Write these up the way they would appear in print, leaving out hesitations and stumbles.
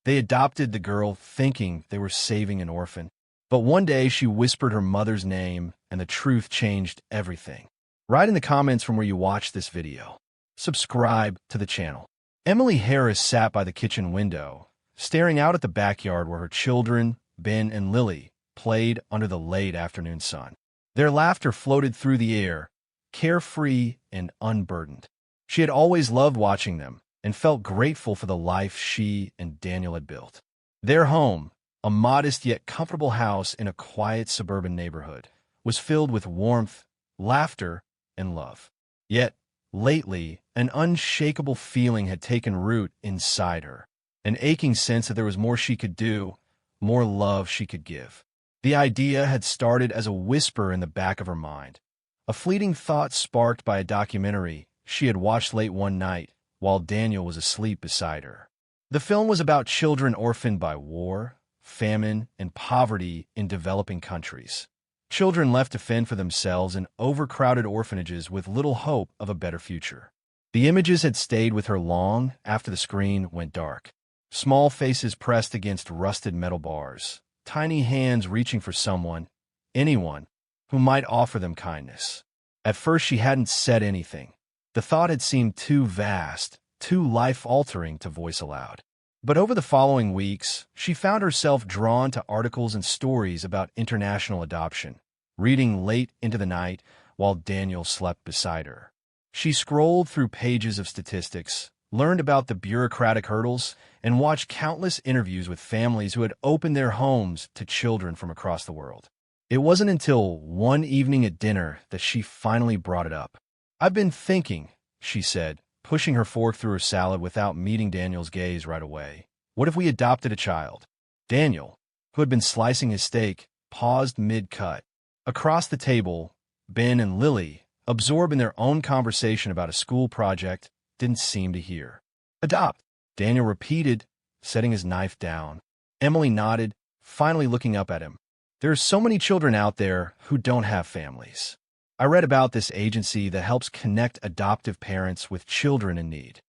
They adopted the girl thinking they were saving an orphan. But one day she whispered her mother's name, and the truth changed everything. Write in the comments from where you watched this video. Subscribe to the channel. Emily Harris sat by the kitchen window, staring out at the backyard where her children, Ben and Lily, played under the late afternoon sun. Their laughter floated through the air, carefree and unburdened. She had always loved watching them and felt grateful for the life she and Daniel had built. Their home, a modest yet comfortable house in a quiet suburban neighborhood, was filled with warmth, laughter, and love. Yet, lately, an unshakable feeling had taken root inside her, an aching sense that there was more she could do, more love she could give. The idea had started as a whisper in the back of her mind, a fleeting thought sparked by a documentary she had watched late one night while Daniel was asleep beside her. The film was about children orphaned by war, famine, and poverty in developing countries. Children left to fend for themselves in overcrowded orphanages with little hope of a better future. The images had stayed with her long after the screen went dark. Small faces pressed against rusted metal bars, tiny hands reaching for someone, anyone, who might offer them kindness. At first she hadn't said anything. The thought had seemed too vast, too life-altering to voice aloud. But over the following weeks, she found herself drawn to articles and stories about international adoption, reading late into the night while Daniel slept beside her. She scrolled through pages of statistics, learned about the bureaucratic hurdles, and watched countless interviews with families who had opened their homes to children from across the world. It wasn't until one evening at dinner that she finally brought it up. "I've been thinking," she said, pushing her fork through her salad without meeting Daniel's gaze right away. "What if we adopted a child?" Daniel, who had been slicing his steak, paused mid-cut. Across the table, Ben and Lily, absorbed in their own conversation about a school project, didn't seem to hear. "Adopt," Daniel repeated, setting his knife down. Emily nodded, finally looking up at him. "There are so many children out there who don't have families. I read about this agency that helps connect adoptive parents with children in need."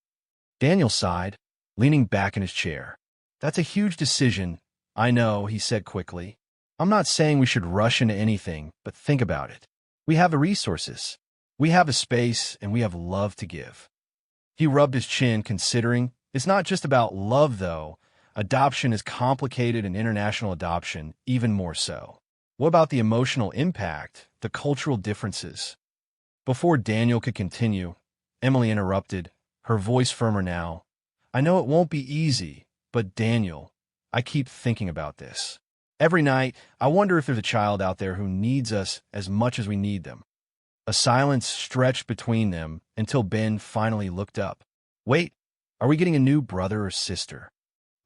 Daniel sighed, leaning back in his chair. "That's a huge decision, I know," he said quickly. "I'm not saying we should rush into anything, but think about it. We have the resources. We have a space, and we have love to give." He rubbed his chin, considering, it's not just about love, though. Adoption is complicated, and international adoption even more so. What about the emotional impact, the cultural differences? Before Daniel could continue, Emily interrupted, her voice firmer now. "I know it won't be easy, but Daniel, I keep thinking about this. Every night, I wonder if there's a child out there who needs us as much as we need them." A silence stretched between them until Ben finally looked up. "Wait, are we getting a new brother or sister?"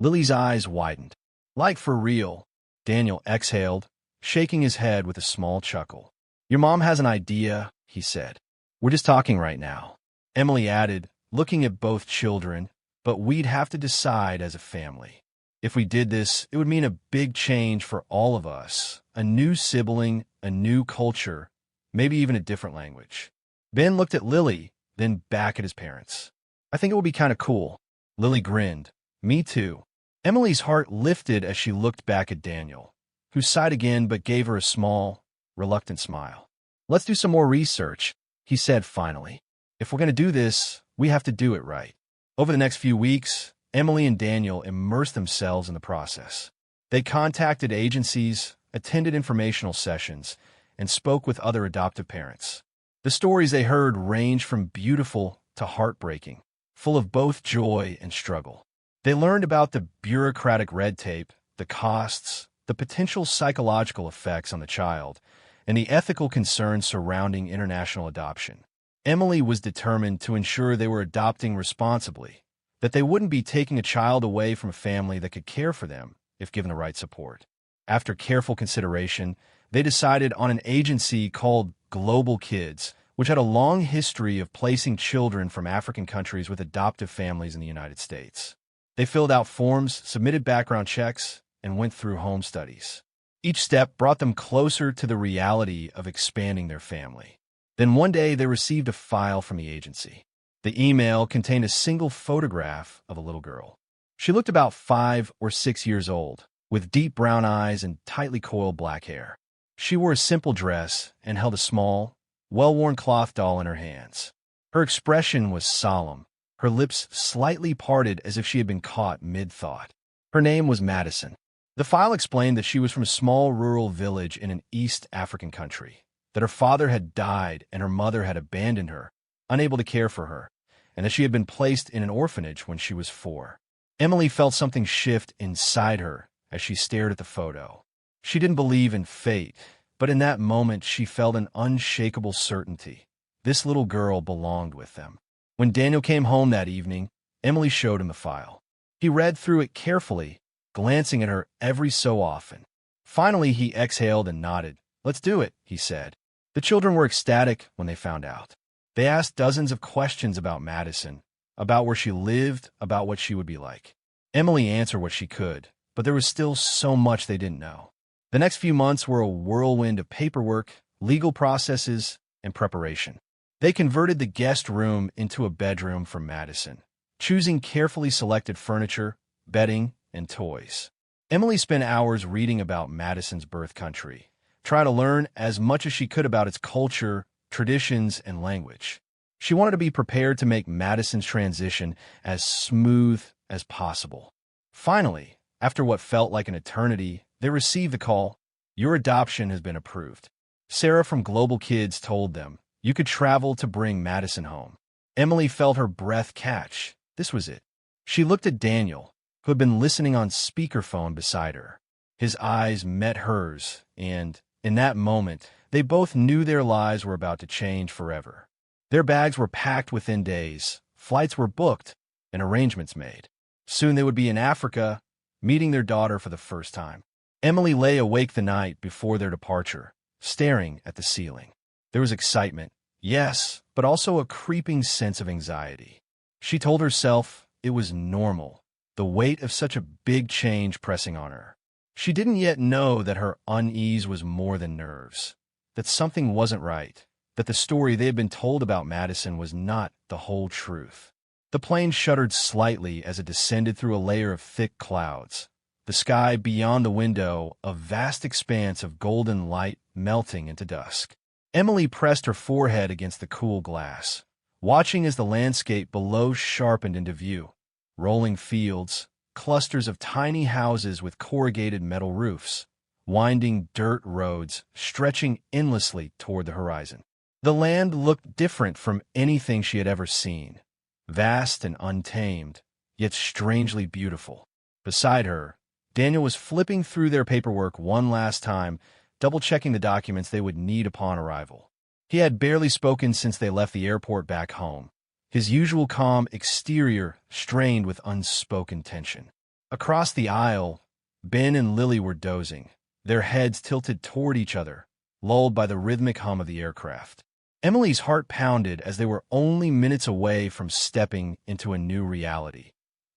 Lily's eyes widened. "Like for real," Daniel exhaled, shaking his head with a small chuckle. "Your mom has an idea," he said. "We're just talking right now," Emily added, looking at both children, "but we'd have to decide as a family. If we did this, it would mean a big change for all of us, a new sibling, a new culture, maybe even a different language." Ben looked at Lily, then back at his parents. "I think it would be kind of cool." Lily grinned. "Me too." Emily's heart lifted as she looked back at Daniel, who sighed again but gave her a small, reluctant smile. "Let's do some more research," he said finally. "If we're going to do this, we have to do it right." Over the next few weeks, Emily and Daniel immersed themselves in the process. They contacted agencies, attended informational sessions, and spoke with other adoptive parents. The stories they heard ranged from beautiful to heartbreaking, full of both joy and struggle. They learned about the bureaucratic red tape, the costs, the potential psychological effects on the child, and the ethical concerns surrounding international adoption. Emily was determined to ensure they were adopting responsibly, that they wouldn't be taking a child away from a family that could care for them if given the right support. After careful consideration, they decided on an agency called Global Kids, which had a long history of placing children from African countries with adoptive families in the United States. They filled out forms, submitted background checks, and went through home studies. Each step brought them closer to the reality of expanding their family. Then one day they received a file from the agency. The email contained a single photograph of a little girl. She looked about 5 or 6 years old, with deep brown eyes and tightly coiled black hair. She wore a simple dress and held a small, well-worn cloth doll in her hands. Her expression was solemn, her lips slightly parted as if she had been caught mid-thought. Her name was Madison. The file explained that she was from a small rural village in an East African country, that her father had died and her mother had abandoned her, unable to care for her, and that she had been placed in an orphanage when she was 4. Emily felt something shift inside her as she stared at the photo. She didn't believe in fate, but in that moment she felt an unshakable certainty. This little girl belonged with them. When Daniel came home that evening, Emily showed him the file. He read through it carefully, glancing at her every so often. Finally, he exhaled and nodded. "Let's do it," he said. The children were ecstatic when they found out. They asked dozens of questions about Madison, about where she lived, about what she would be like. Emily answered what she could, but there was still so much they didn't know. The next few months were a whirlwind of paperwork, legal processes, and preparation. They converted the guest room into a bedroom for Madison, choosing carefully selected furniture, bedding, and toys. Emily spent hours reading about Madison's birth country, trying to learn as much as she could about its culture, traditions, and language. She wanted to be prepared to make Madison's transition as smooth as possible. Finally, after what felt like an eternity, they received the call, "Your adoption has been approved." Sarah from Global Kids told them, "You could travel to bring Madison home." Emily felt her breath catch. This was it. She looked at Daniel, who had been listening on speakerphone beside her. His eyes met hers, and, in that moment, they both knew their lives were about to change forever. Their bags were packed within days, flights were booked, and arrangements made. Soon they would be in Africa, meeting their daughter for the first time. Emily lay awake the night before their departure, staring at the ceiling. There was excitement, yes, but also a creeping sense of anxiety. She told herself it was normal, the weight of such a big change pressing on her. She didn't yet know that her unease was more than nerves, that something wasn't right, that the story they had been told about Madison was not the whole truth. The plane shuddered slightly as it descended through a layer of thick clouds. The sky beyond the window, a vast expanse of golden light melting into dusk. Emily pressed her forehead against the cool glass, watching as the landscape below sharpened into view. Rolling fields, clusters of tiny houses with corrugated metal roofs, winding dirt roads stretching endlessly toward the horizon. The land looked different from anything she had ever seen, vast and untamed, yet strangely beautiful. Beside her, Daniel was flipping through their paperwork one last time, double-checking the documents they would need upon arrival. He had barely spoken since they left the airport back home, his usual calm exterior strained with unspoken tension. Across the aisle, Ben and Lily were dozing, their heads tilted toward each other, lulled by the rhythmic hum of the aircraft. Emily's heart pounded as they were only minutes away from stepping into a new reality,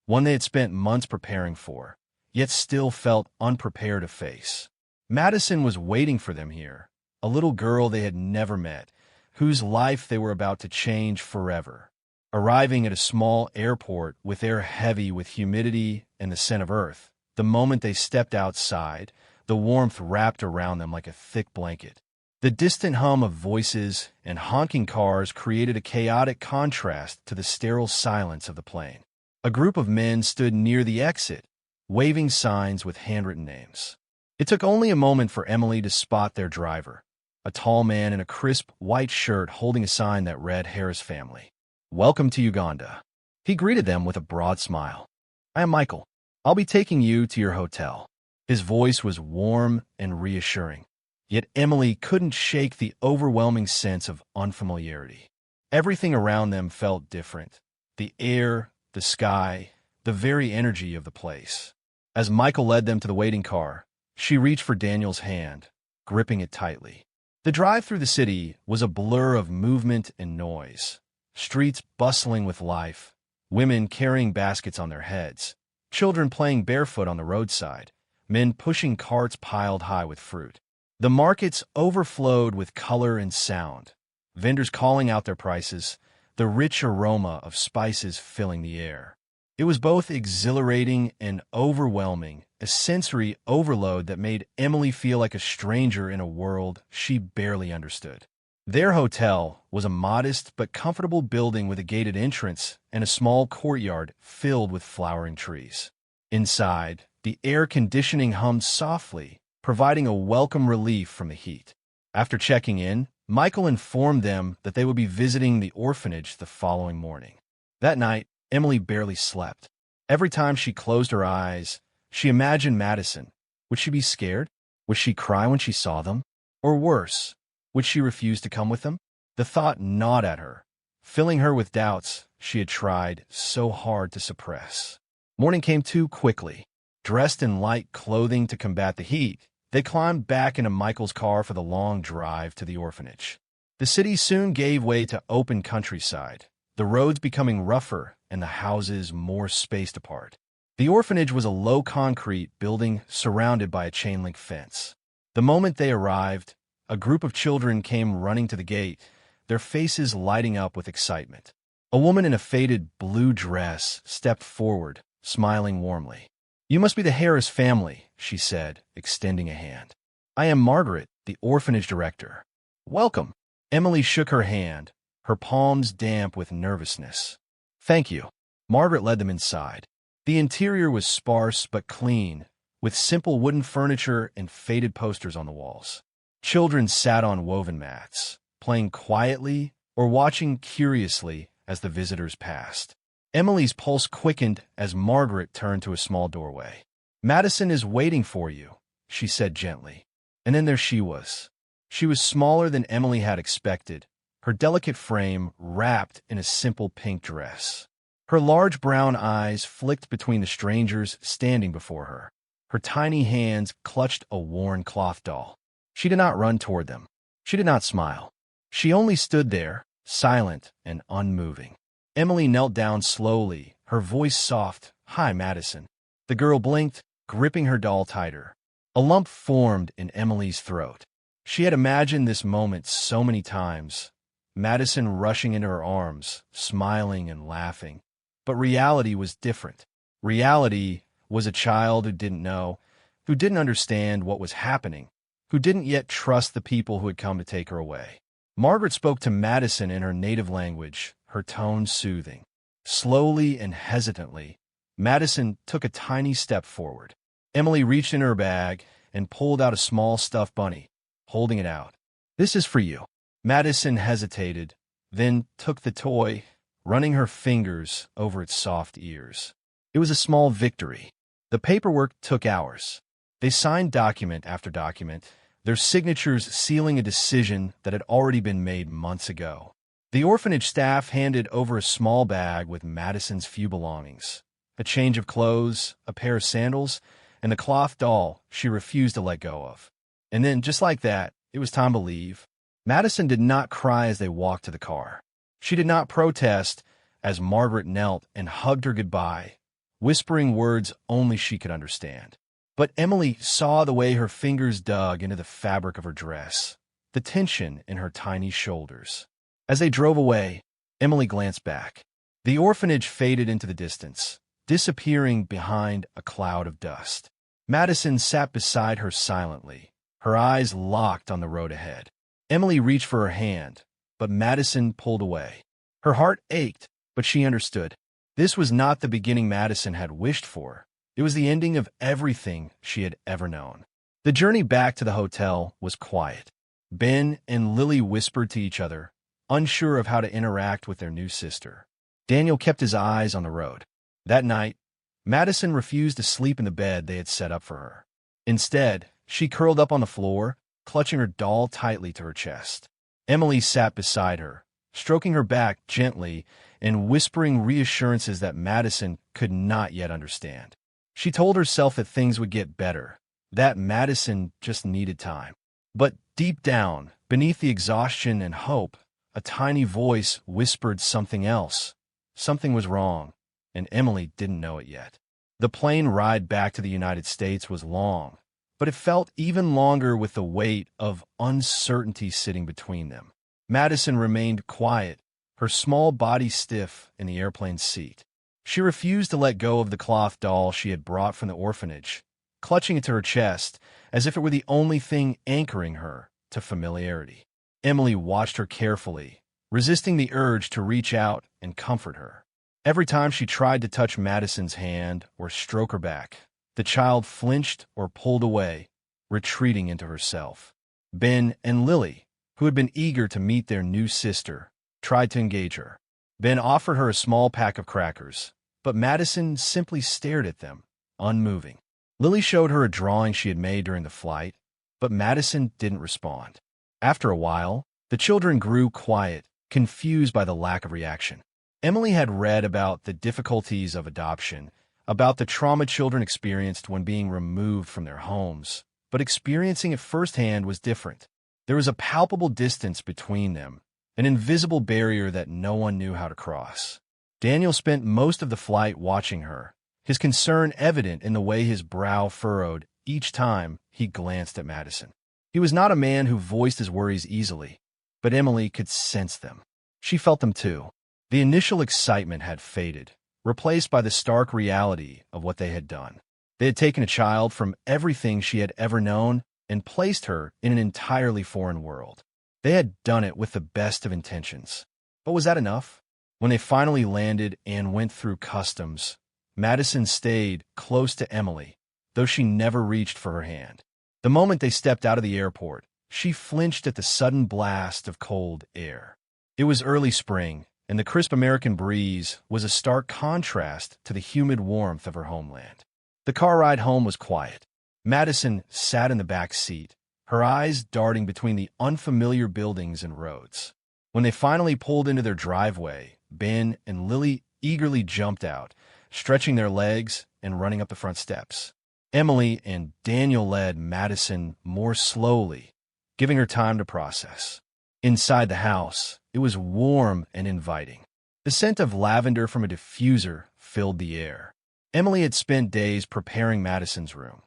one they had spent months preparing for, yet still felt unprepared to face. Madison was waiting for them here, a little girl they had never met, whose life they were about to change forever. Arriving at a small airport with air heavy with humidity and the scent of earth, the moment they stepped outside, the warmth wrapped around them like a thick blanket. The distant hum of voices and honking cars created a chaotic contrast to the sterile silence of the plane. A group of men stood near the exit, waving signs with handwritten names. It took only a moment for Emily to spot their driver, a tall man in a crisp white shirt holding a sign that read Harris Family. "Welcome to Uganda." He greeted them with a broad smile. "I am Michael. I'll be taking you to your hotel." His voice was warm and reassuring. Yet Emily couldn't shake the overwhelming sense of unfamiliarity. Everything around them felt different. The air, the sky, the very energy of the place. As Michael led them to the waiting car, she reached for Daniel's hand, gripping it tightly. The drive through the city was a blur of movement and noise. Streets bustling with life, women carrying baskets on their heads, children playing barefoot on the roadside, men pushing carts piled high with fruit. The markets overflowed with color and sound, vendors calling out their prices, the rich aroma of spices filling the air. It was both exhilarating and overwhelming, a sensory overload that made Emily feel like a stranger in a world she barely understood. Their hotel was a modest but comfortable building with a gated entrance and a small courtyard filled with flowering trees. Inside, the air conditioning hummed softly, providing a welcome relief from the heat. After checking in, Michael informed them that they would be visiting the orphanage the following morning. That night, Emily barely slept. Every time she closed her eyes, she imagined Madison. Would she be scared? Would she cry when she saw them? Or worse, would she refuse to come with them? The thought gnawed at her, filling her with doubts she had tried so hard to suppress. Morning came too quickly. Dressed in light clothing to combat the heat, they climbed back into Michael's car for the long drive to the orphanage. The city soon gave way to open countryside, the roads becoming rougher and the houses more spaced apart. The orphanage was a low concrete building surrounded by a chain-link fence. The moment they arrived, a group of children came running to the gate, their faces lighting up with excitement. A woman in a faded blue dress stepped forward, smiling warmly. "You must be the Harris family," she said, extending a hand. "I am Margaret, the orphanage director." "Welcome." Emily shook her hand, her palms damp with nervousness. "Thank you." Margaret led them inside. The interior was sparse but clean, with simple wooden furniture and faded posters on the walls. Children sat on woven mats, playing quietly or watching curiously as the visitors passed. Emily's pulse quickened as Margaret turned to a small doorway. "Madison is waiting for you," she said gently. And then there she was. She was smaller than Emily had expected, her delicate frame wrapped in a simple pink dress. Her large brown eyes flicked between the strangers standing before her. Her tiny hands clutched a worn cloth doll. She did not run toward them. She did not smile. She only stood there, silent and unmoving. Emily knelt down slowly, her voice soft. "Hi, Madison." The girl blinked, gripping her doll tighter. A lump formed in Emily's throat. She had imagined this moment so many times, Madison rushing into her arms, smiling and laughing. But reality was different. Reality was a child who didn't know, who didn't understand what was happening, who didn't yet trust the people who had come to take her away. Margaret spoke to Madison in her native language, her tone soothing. Slowly and hesitantly, Madison took a tiny step forward. Emily reached in her bag and pulled out a small stuffed bunny, holding it out. "This is for you." Madison hesitated, then took the toy, running her fingers over its soft ears. It was a small victory. The paperwork took hours. They signed document after document, their signatures sealing a decision that had already been made months ago. The orphanage staff handed over a small bag with Madison's few belongings, a change of clothes, a pair of sandals, and the cloth doll she refused to let go of. And then, just like that, it was time to leave. Madison did not cry as they walked to the car. She did not protest as Margaret knelt and hugged her goodbye, whispering words only she could understand. But Emily saw the way her fingers dug into the fabric of her dress, the tension in her tiny shoulders. As they drove away, Emily glanced back. The orphanage faded into the distance, disappearing behind a cloud of dust. Madison sat beside her silently, her eyes locked on the road ahead. Emily reached for her hand, but Madison pulled away. Her heart ached, but she understood. This was not the beginning Madison had wished for. It was the ending of everything she had ever known. The journey back to the hotel was quiet. Ben and Lily whispered to each other, unsure of how to interact with their new sister. Daniel kept his eyes on the road. That night, Madison refused to sleep in the bed they had set up for her. Instead, she curled up on the floor, clutching her doll tightly to her chest. Emily sat beside her, stroking her back gently and whispering reassurances that Madison could not yet understand. She told herself that things would get better, that Madison just needed time. But deep down, beneath the exhaustion and hope, a tiny voice whispered something else. Something was wrong, and Emily didn't know it yet. The plane ride back to the United States was long, but it felt even longer with the weight of uncertainty sitting between them. Madison remained quiet, her small body stiff in the airplane's seat. She refused to let go of the cloth doll she had brought from the orphanage, clutching it to her chest as if it were the only thing anchoring her to familiarity. Emily watched her carefully, resisting the urge to reach out and comfort her. Every time she tried to touch Madison's hand or stroke her back, the child flinched or pulled away, retreating into herself. Ben and Lily, who had been eager to meet their new sister, tried to engage her. Ben offered her a small pack of crackers, but Madison simply stared at them, unmoving. Lily showed her a drawing she had made during the flight, but Madison didn't respond. After a while, the children grew quiet, confused by the lack of reaction. Emily had read about the difficulties of adoption, about the trauma children experienced when being removed from their homes, but experiencing it firsthand was different. There was a palpable distance between them, an invisible barrier that no one knew how to cross. Daniel spent most of the flight watching her, his concern evident in the way his brow furrowed each time he glanced at Madison. He was not a man who voiced his worries easily, but Emily could sense them. She felt them too. The initial excitement had faded, replaced by the stark reality of what they had done. They had taken a child from everything she had ever known and placed her in an entirely foreign world. They had done it with the best of intentions. But was that enough? When they finally landed and went through customs, Madison stayed close to Emily, though she never reached for her hand. The moment they stepped out of the airport, she flinched at the sudden blast of cold air. It was early spring, and the crisp American breeze was a stark contrast to the humid warmth of her homeland. The car ride home was quiet. Madison sat in the back seat, her eyes darting between the unfamiliar buildings and roads. When they finally pulled into their driveway, Ben and Lily eagerly jumped out, stretching their legs and running up the front steps. Emily and Daniel led Madison more slowly, giving her time to process. Inside the house, it was warm and inviting. The scent of lavender from a diffuser filled the air. Emily had spent days preparing Madison's room,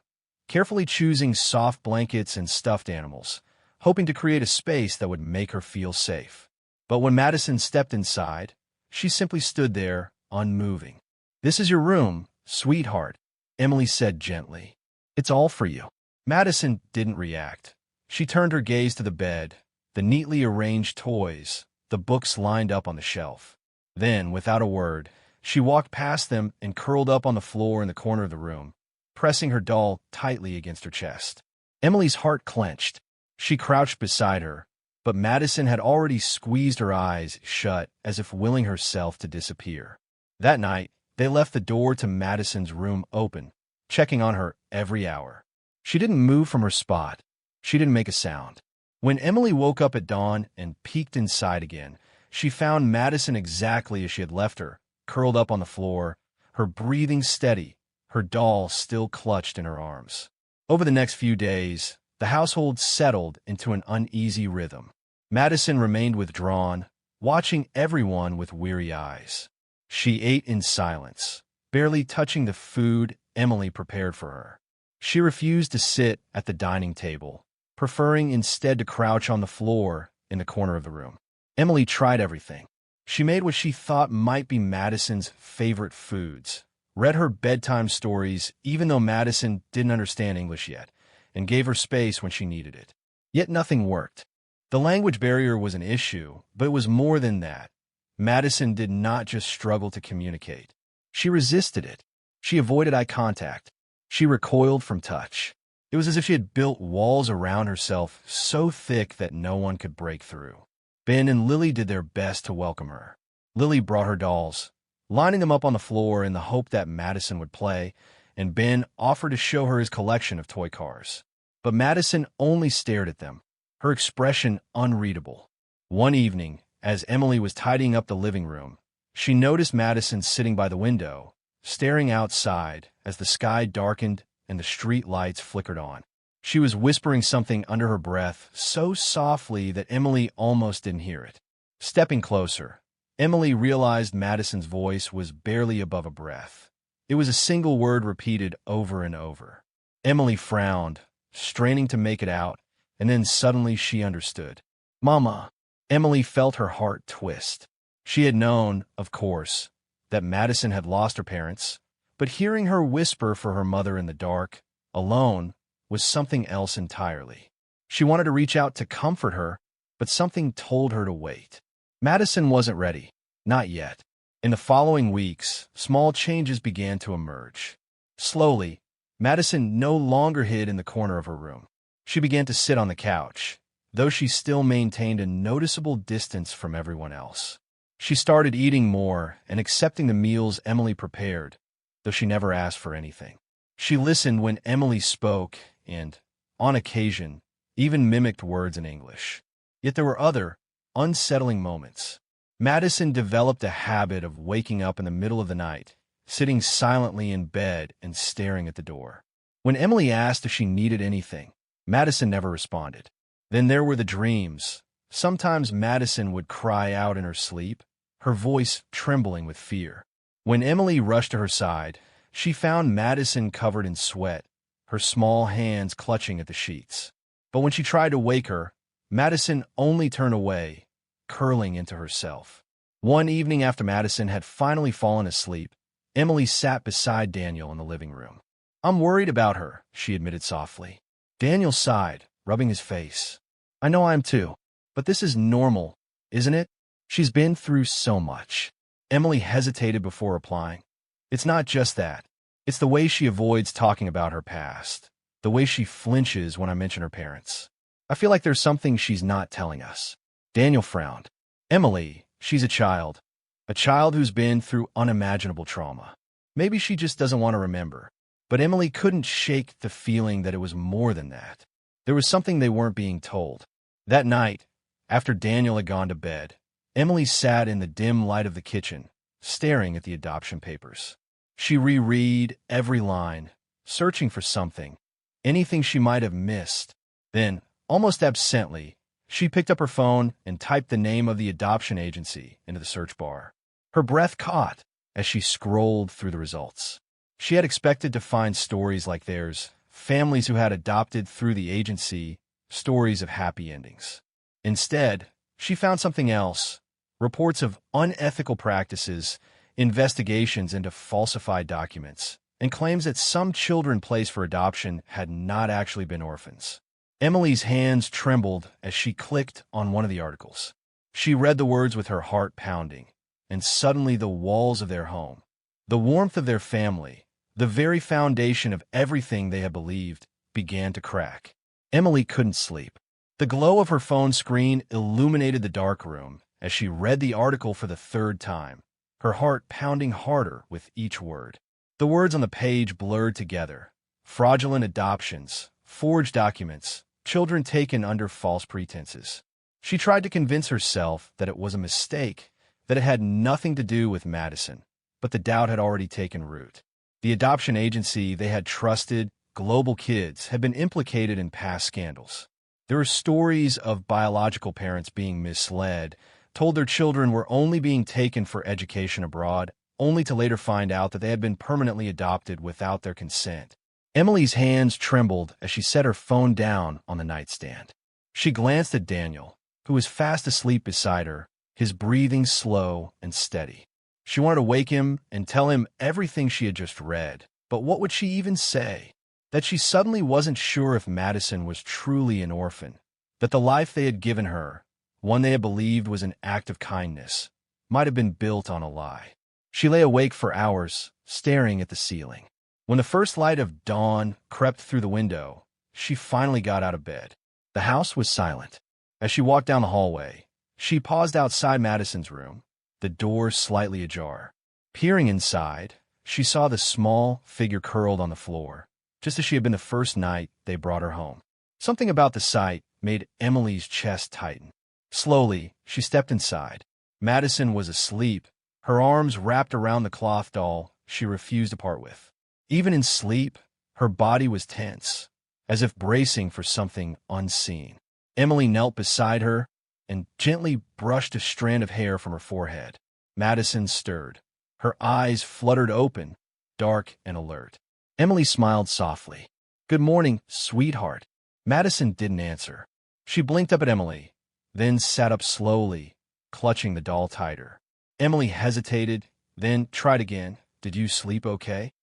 carefully choosing soft blankets and stuffed animals, hoping to create a space that would make her feel safe. But when Madison stepped inside, she simply stood there, unmoving. "This is your room, sweetheart," Emily said gently. "It's all for you." Madison didn't react. She turned her gaze to the bed, the neatly arranged toys, the books lined up on the shelf. Then, without a word, she walked past them and curled up on the floor in the corner of the room, pressing her doll tightly against her chest. Emily's heart clenched. She crouched beside her, but Madison had already squeezed her eyes shut as if willing herself to disappear. That night, they left the door to Madison's room open, checking on her every hour. She didn't move from her spot. She didn't make a sound. When Emily woke up at dawn and peeked inside again, she found Madison exactly as she had left her, curled up on the floor, her breathing steady, her doll still clutched in her arms. Over the next few days, the household settled into an uneasy rhythm. Madison remained withdrawn, watching everyone with weary eyes. She ate in silence, barely touching the food Emily prepared for her. She refused to sit at the dining table, preferring instead to crouch on the floor in the corner of the room. Emily tried everything. She made what she thought might be Madison's favorite foods, read her bedtime stories even though Madison didn't understand English yet, and gave her space when she needed it. Yet nothing worked. The language barrier was an issue, but it was more than that. Madison did not just struggle to communicate. She resisted it. She avoided eye contact. She recoiled from touch. It was as if she had built walls around herself so thick that no one could break through. Ben and Lily did their best to welcome her. Lily brought her dolls, lining them up on the floor in the hope that Madison would play, and Ben offered to show her his collection of toy cars. But Madison only stared at them, her expression unreadable. One evening, as Emily was tidying up the living room, she noticed Madison sitting by the window, staring outside as the sky darkened and the street lights flickered on. She was whispering something under her breath so softly that Emily almost didn't hear it. Stepping closer, Emily realized Madison's voice was barely above a breath. It was a single word repeated over and over. Emily frowned, straining to make it out, and then suddenly she understood. "Mama." Emily felt her heart twist. She had known, of course, that Madison had lost her parents, but hearing her whisper for her mother in the dark, alone, was something else entirely. She wanted to reach out to comfort her, but something told her to wait. Madison wasn't ready. Not yet. In the following weeks, small changes began to emerge. Slowly, Madison no longer hid in the corner of her room. She began to sit on the couch, though she still maintained a noticeable distance from everyone else. She started eating more and accepting the meals Emily prepared, though she never asked for anything. She listened when Emily spoke and, on occasion, even mimicked words in English. Yet there were other, unsettling moments. Madison developed a habit of waking up in the middle of the night, sitting silently in bed and staring at the door. When Emily asked if she needed anything, Madison never responded. Then there were the dreams. Sometimes Madison would cry out in her sleep, her voice trembling with fear. When Emily rushed to her side, she found Madison covered in sweat, her small hands clutching at the sheets. But when she tried to wake her, Madison only turned away, curling into herself. One evening after Madison had finally fallen asleep, Emily sat beside Daniel in the living room. "I'm worried about her," she admitted softly. Daniel sighed, rubbing his face. "I know I am too, but this is normal, isn't it? She's been through so much." Emily hesitated before replying. "It's not just that. It's the way she avoids talking about her past, the way she flinches when I mention her parents. I feel like there's something she's not telling us." Daniel frowned. "Emily, she's a child who's been through unimaginable trauma. Maybe she just doesn't want to remember." But Emily couldn't shake the feeling that it was more than that. There was something they weren't being told. That night, after Daniel had gone to bed, Emily sat in the dim light of the kitchen, staring at the adoption papers. She reread every line, searching for something, anything she might have missed. Then, almost absently, she picked up her phone and typed the name of the adoption agency into the search bar. Her breath caught as she scrolled through the results. She had expected to find stories like theirs, families who had adopted through the agency, stories of happy endings. Instead, she found something else, reports of unethical practices, investigations into falsified documents, and claims that some children placed for adoption had not actually been orphans. Emily's hands trembled as she clicked on one of the articles. She read the words with her heart pounding, and suddenly the walls of their home, the warmth of their family, the very foundation of everything they had believed, began to crack. Emily couldn't sleep. The glow of her phone screen illuminated the dark room as she read the article for the third time, her heart pounding harder with each word. The words on the page blurred together. Fraudulent adoptions, forged documents, children taken under false pretenses. She tried to convince herself that it was a mistake, that it had nothing to do with Madison, but the doubt had already taken root. The adoption agency they had trusted, Global Kids, had been implicated in past scandals. There were stories of biological parents being misled, told their children were only being taken for education abroad, only to later find out that they had been permanently adopted without their consent. Emily's hands trembled as she set her phone down on the nightstand. She glanced at Daniel, who was fast asleep beside her, his breathing slow and steady. She wanted to wake him and tell him everything she had just read, but what would she even say? That she suddenly wasn't sure if Madison was truly an orphan, that the life they had given her, one they had believed was an act of kindness, might have been built on a lie. She lay awake for hours, staring at the ceiling. When the first light of dawn crept through the window, she finally got out of bed. The house was silent. As she walked down the hallway, she paused outside Madison's room, the door slightly ajar. Peering inside, she saw the small figure curled on the floor, just as she had been the first night they brought her home. Something about the sight made Emily's chest tighten. Slowly, she stepped inside. Madison was asleep, her arms wrapped around the cloth doll she refused to part with. Even in sleep, her body was tense, as if bracing for something unseen. Emily knelt beside her and gently brushed a strand of hair from her forehead. Madison stirred. Her eyes fluttered open, dark and alert. Emily smiled softly. "Good morning, sweetheart." Madison didn't answer. She blinked up at Emily, then sat up slowly, clutching the doll tighter. Emily hesitated, Then tried again. Did you sleep okay?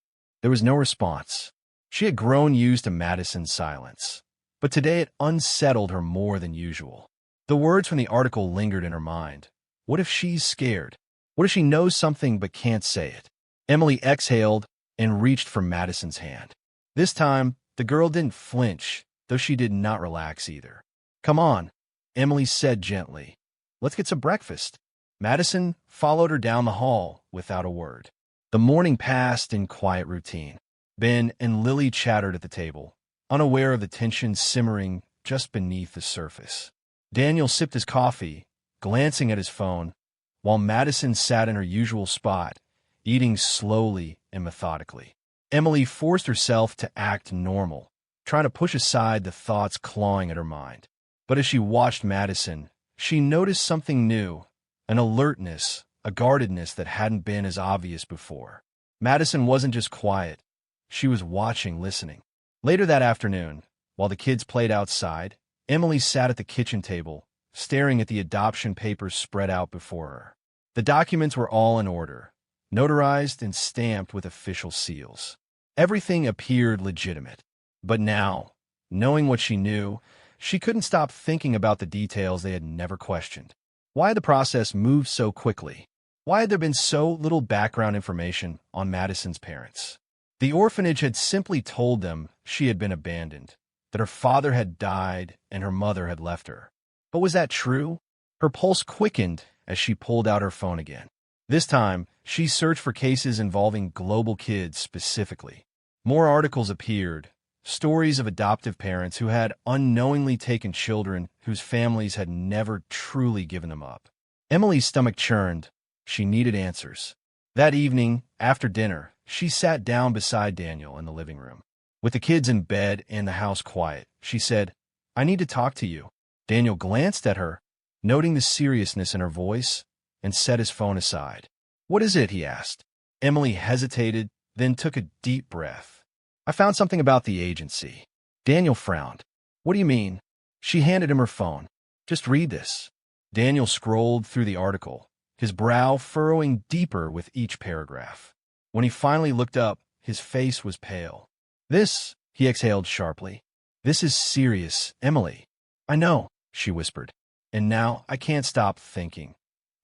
There was no response. She had grown used to Madison's silence, but today it unsettled her more than usual. The words from the article lingered in her mind. What if she's scared? What if she knows something but can't say it? Emily exhaled and reached for Madison's hand. This time, the girl didn't flinch, though she did not relax either. Come on, Emily said gently. Let's get some breakfast. Madison followed her down the hall without a word. The morning passed in quiet routine. Ben and Lily chattered at the table, unaware of the tension simmering just beneath the surface. Daniel sipped his coffee, glancing at his phone, while Madison sat in her usual spot, eating slowly and methodically. Emily forced herself to act normal, trying to push aside the thoughts clawing at her mind. But as she watched Madison, she noticed something new, an alertness, a guardedness that hadn't been as obvious before. Madison wasn't just quiet. She was watching, listening. Later that afternoon, while the kids played outside, Emily sat at the kitchen table, staring at the adoption papers spread out before her. The documents were all in order, notarized and stamped with official seals. Everything appeared legitimate. But now, knowing what she knew, she couldn't stop thinking about the details they had never questioned. Why had the process moved so quickly? Why had there been so little background information on Madison's parents? The orphanage had simply told them she had been abandoned, that her father had died and her mother had left her. But was that true? Her pulse quickened as she pulled out her phone again. This time, she searched for cases involving global kids specifically. More articles appeared, stories of adoptive parents who had unknowingly taken children whose families had never truly given them up. Emily's stomach churned. She needed answers. That evening, after dinner, she sat down beside Daniel in the living room. With the kids in bed and the house quiet, she said, I need to talk to you. Daniel glanced at her, noting the seriousness in her voice, and set his phone aside. What is it? He asked. Emily hesitated, then took a deep breath. I found something about the agency. Daniel frowned. What do you mean? She handed him her phone. Just read this. Daniel scrolled through the article, his brow furrowing deeper with each paragraph. When he finally looked up, his face was pale. This, he exhaled sharply. This is serious, Emily. I know, she whispered. And now I can't stop thinking.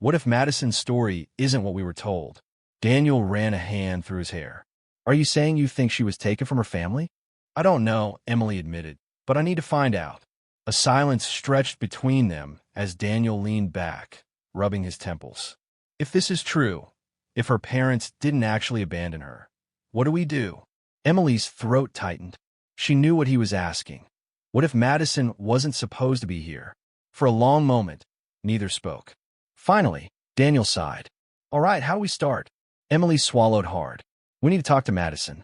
What if Madison's story isn't what we were told? Daniel ran a hand through his hair. Are you saying you think she was taken from her family? I don't know, Emily admitted, but I need to find out. A silence stretched between them as Daniel leaned back, rubbing his temples. If this is true, if her parents didn't actually abandon her, what do we do? Emily's throat tightened. She knew what he was asking. What if Madison wasn't supposed to be here? For a long moment, neither spoke. Finally, Daniel sighed. All right, how do we start? Emily swallowed hard. We need to talk to Madison.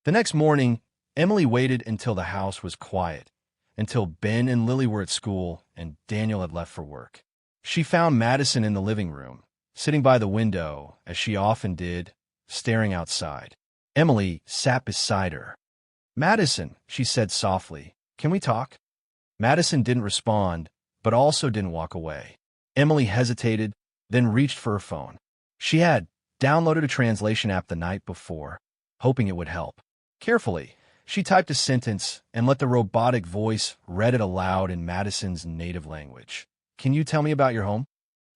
The next morning, Emily waited until the house was quiet, until Ben and Lily were at school and Daniel had left for work. She found Madison in the living room, sitting by the window, as she often did, staring outside. Emily sat beside her. Madison, she said softly, can we talk? Madison didn't respond, but also didn't walk away. Emily hesitated, then reached for her phone. She had downloaded a translation app the night before, hoping it would help. Carefully, she typed a sentence and let the robotic voice read it aloud in Madison's native language. Can you tell me about your home?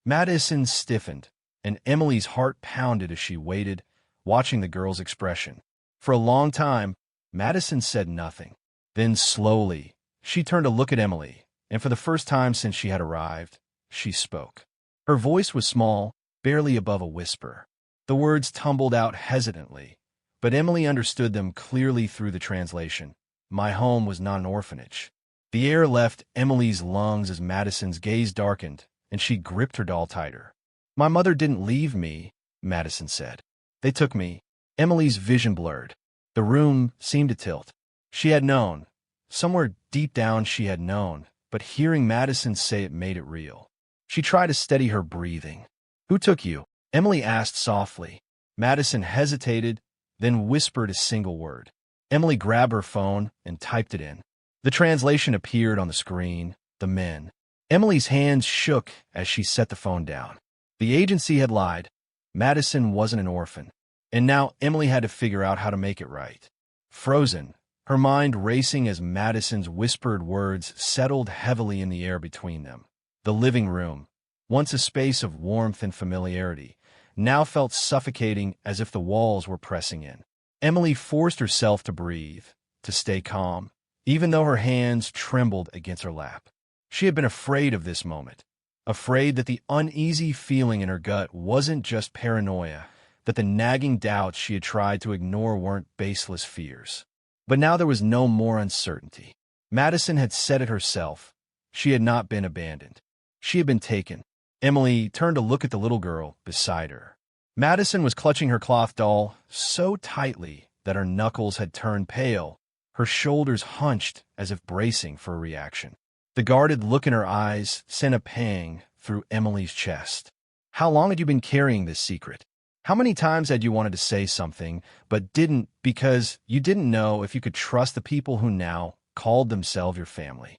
Madison stiffened, and Emily's heart pounded as she waited, watching the girl's expression. For a long time, Madison said nothing. Then slowly, she turned to look at Emily, and for the first time since she had arrived, she spoke. Her voice was small, barely above a whisper. The words tumbled out hesitantly, but Emily understood them clearly through the translation. My home was not an orphanage. The air left Emily's lungs as Madison's gaze darkened, and she gripped her doll tighter. My mother didn't leave me, Madison said. They took me. Emily's vision blurred. The room seemed to tilt. She had known. Somewhere deep down she had known, but hearing Madison say it made it real. She tried to steady her breathing. Who took you? Emily asked softly. Madison hesitated, then whispered a single word. Emily grabbed her phone and typed it in. The translation appeared on the screen. The men. Emily's hands shook as she set the phone down. The agency had lied. Madison wasn't an orphan. And now Emily had to figure out how to make it right. Frozen, her mind racing as Madison's whispered words settled heavily in the air between them. The living room, once a space of warmth and familiarity, now felt suffocating as if the walls were pressing in. Emily forced herself to breathe, to stay calm, even though her hands trembled against her lap. She had been afraid of this moment, afraid that the uneasy feeling in her gut wasn't just paranoia, that the nagging doubts she had tried to ignore weren't baseless fears. But now there was no more uncertainty. Madison had said it herself. She had not been abandoned. She had been taken. Emily turned to look at the little girl beside her. Madison was clutching her cloth doll so tightly that her knuckles had turned pale, her shoulders hunched as if bracing for a reaction. The guarded look in her eyes sent a pang through Emily's chest. How long had you been carrying this secret? How many times had you wanted to say something, but didn't because you didn't know if you could trust the people who now called themselves your family?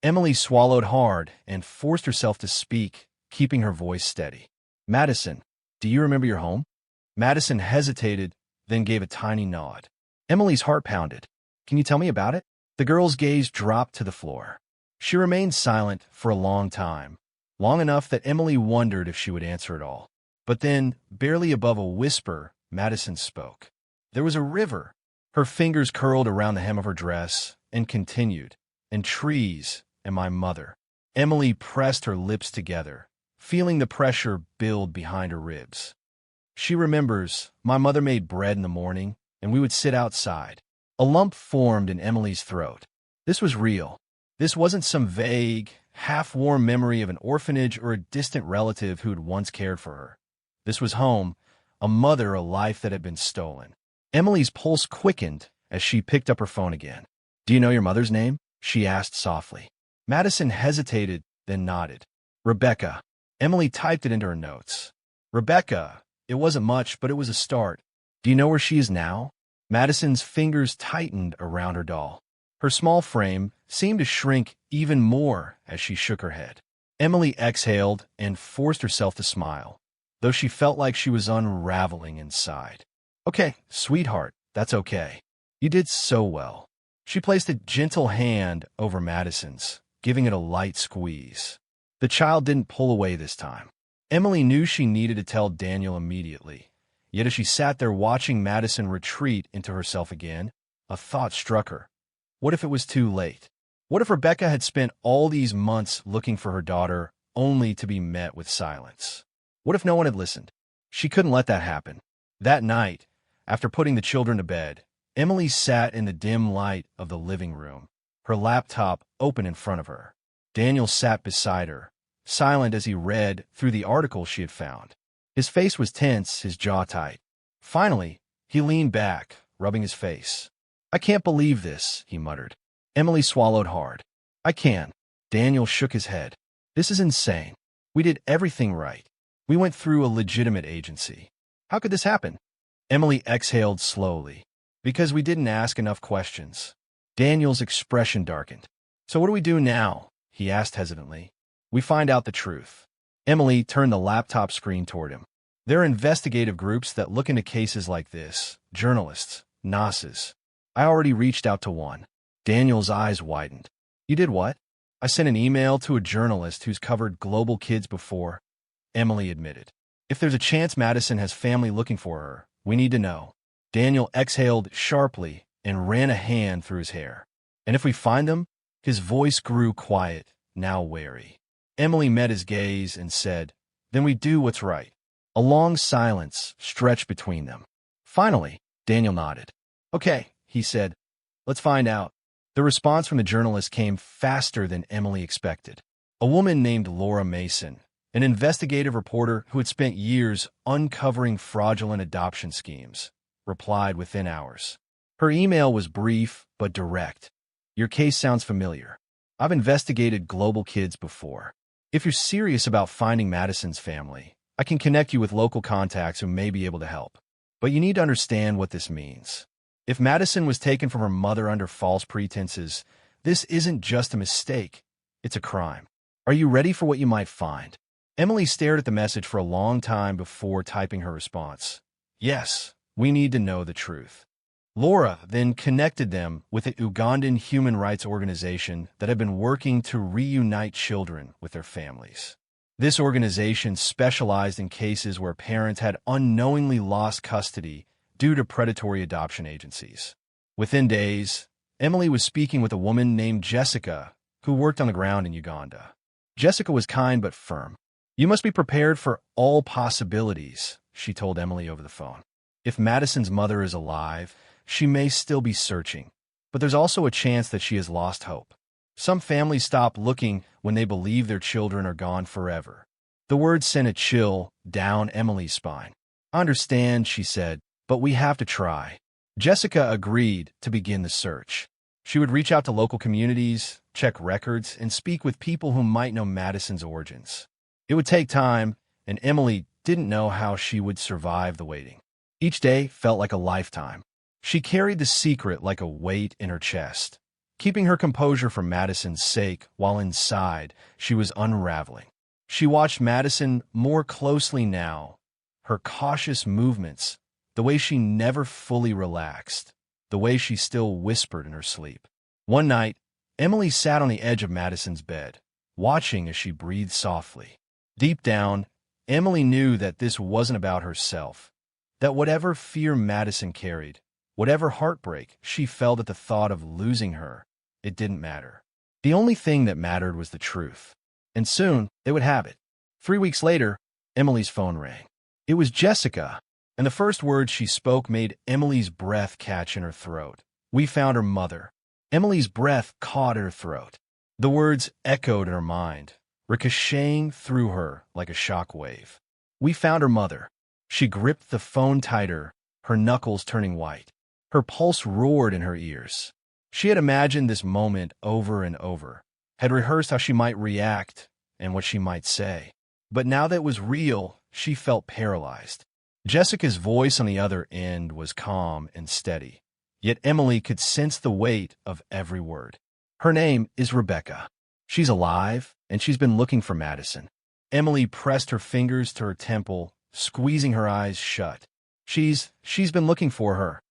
Emily swallowed hard and forced herself to speak, keeping her voice steady. Madison, do you remember your home? Madison hesitated, then gave a tiny nod. Emily's heart pounded. Can you tell me about it? The girl's gaze dropped to the floor. She remained silent for a long time, long enough that Emily wondered if she would answer at all. But then, barely above a whisper, Madison spoke. There was a river. Her fingers curled around the hem of her dress and continued, and trees and my mother. Emily pressed her lips together, feeling the pressure build behind her ribs. She remembers, my mother made bread in the morning, and we would sit outside. A lump formed in Emily's throat. This was real. This wasn't some vague, half-warm memory of an orphanage or a distant relative who had once cared for her. This was home, a mother, a life that had been stolen. Emily's pulse quickened as she picked up her phone again. Do you know your mother's name? She asked softly. Madison hesitated, then nodded. Rebecca. Emily typed it into her notes. Rebecca. It wasn't much, but it was a start. Do you know where she is now? Madison's fingers tightened around her doll. Her small frame seemed to shrink even more as she shook her head. Emily exhaled and forced herself to smile, though she felt like she was unraveling inside. Okay, sweetheart, that's okay. You did so well. She placed a gentle hand over Madison's, giving it a light squeeze. The child didn't pull away this time. Emily knew she needed to tell Daniel immediately. Yet as she sat there watching Madison retreat into herself again, a thought struck her. What if it was too late? What if Rebecca had spent all these months looking for her daughter only to be met with silence? What if no one had listened? She couldn't let that happen. That night, after putting the children to bed, Emily sat in the dim light of the living room, her laptop open in front of her. Daniel sat beside her, silent as he read through the article she had found. His face was tense, his jaw tight. Finally, he leaned back, rubbing his face. I can't believe this, he muttered. Emily swallowed hard. I can. Daniel shook his head. This is insane. We did everything right. We went through a legitimate agency. How could this happen? Emily exhaled slowly. Because we didn't ask enough questions. Daniel's expression darkened. So what do we do now? He asked hesitantly. We find out the truth. Emily turned the laptop screen toward him. There are investigative groups that look into cases like this. Journalists. NASAs. I already reached out to one. Daniel's eyes widened. You did what? I sent an email to a journalist who's covered global kids before. Emily admitted. If there's a chance Madison has family looking for her, we need to know. Daniel exhaled sharply and ran a hand through his hair. And if we find them? His voice grew quiet, now wary. Emily met his gaze and said, Then we do what's right. A long silence stretched between them. Finally, Daniel nodded. Okay, he said. Let's find out. The response from the journalist came faster than Emily expected. A woman named Laura Mason, an investigative reporter who had spent years uncovering fraudulent adoption schemes, replied within hours. Her email was brief but direct. Your case sounds familiar. I've investigated global kids before. If you're serious about finding Madison's family, I can connect you with local contacts who may be able to help. But you need to understand what this means. If Madison was taken from her mother under false pretenses, this isn't just a mistake. It's a crime. Are you ready for what you might find? Emily stared at the message for a long time before typing her response. Yes, we need to know the truth. Laura then connected them with a Ugandan human rights organization that had been working to reunite children with their families. This organization specialized in cases where parents had unknowingly lost custody due to predatory adoption agencies. Within days, Emily was speaking with a woman named Jessica, who worked on the ground in Uganda. Jessica was kind but firm. "You must be prepared for all possibilities," she told Emily over the phone. "If Madison's mother is alive, she may still be searching, but there's also a chance that she has lost hope. Some families stop looking when they believe their children are gone forever." The words sent a chill down Emily's spine. "I understand," she said, "but we have to try." Jessica agreed to begin the search. She would reach out to local communities, check records, and speak with people who might know Madison's origins. It would take time, and Emily didn't know how she would survive the waiting. Each day felt like a lifetime. She carried the secret like a weight in her chest, keeping her composure for Madison's sake while inside she was unraveling. She watched Madison more closely now, her cautious movements, the way she never fully relaxed, the way she still whispered in her sleep. One night, Emily sat on the edge of Madison's bed, watching as she breathed softly. Deep down, Emily knew that this wasn't about herself, that whatever fear Madison carried, whatever heartbreak she felt at the thought of losing her, it didn't matter. The only thing that mattered was the truth. And soon, they would have it. 3 weeks later, Emily's phone rang. It was Jessica, and the first words she spoke made Emily's breath catch in her throat. "We found her mother." Emily's breath caught at her throat. The words echoed in her mind, ricocheting through her like a shock wave. "We found her mother." She gripped the phone tighter, her knuckles turning white. Her pulse roared in her ears. She had imagined this moment over and over, had rehearsed how she might react and what she might say. But now that it was real, she felt paralyzed. Jessica's voice on the other end was calm and steady, yet Emily could sense the weight of every word. "Her name is Rebecca. She's alive, and she's been looking for Madison." Emily pressed her fingers to her temple, squeezing her eyes shut. She's been looking for her,"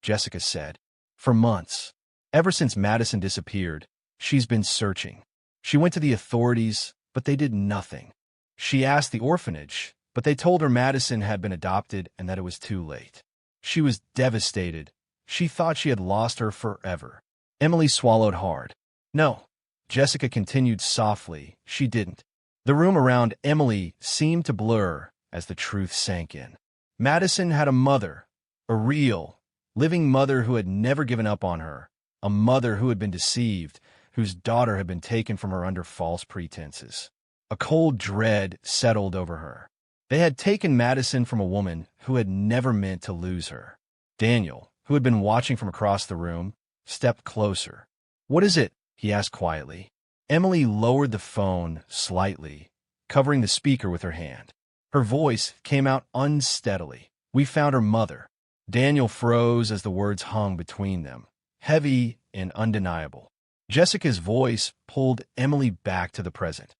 Jessica said. "For months. Ever since Madison disappeared, she's been searching. She went to the authorities, but they did nothing. She asked the orphanage, but they told her Madison had been adopted and that it was too late. She was devastated. She thought she had lost her forever." Emily swallowed hard. "No," Jessica continued softly, "she didn't." The room around Emily seemed to blur as the truth sank in. Madison had a mother, a real, living mother who had never given up on her, a mother who had been deceived, whose daughter had been taken from her under false pretenses. A cold dread settled over her. They had taken Madison from a woman who had never meant to lose her. Daniel, who had been watching from across the room, stepped closer. "What is it?" he asked quietly. Emily lowered the phone slightly, covering the speaker with her hand. Her voice came out unsteadily. "We found her mother." Daniel froze as the words hung between them, heavy and undeniable. Jessica's voice pulled Emily back to the present.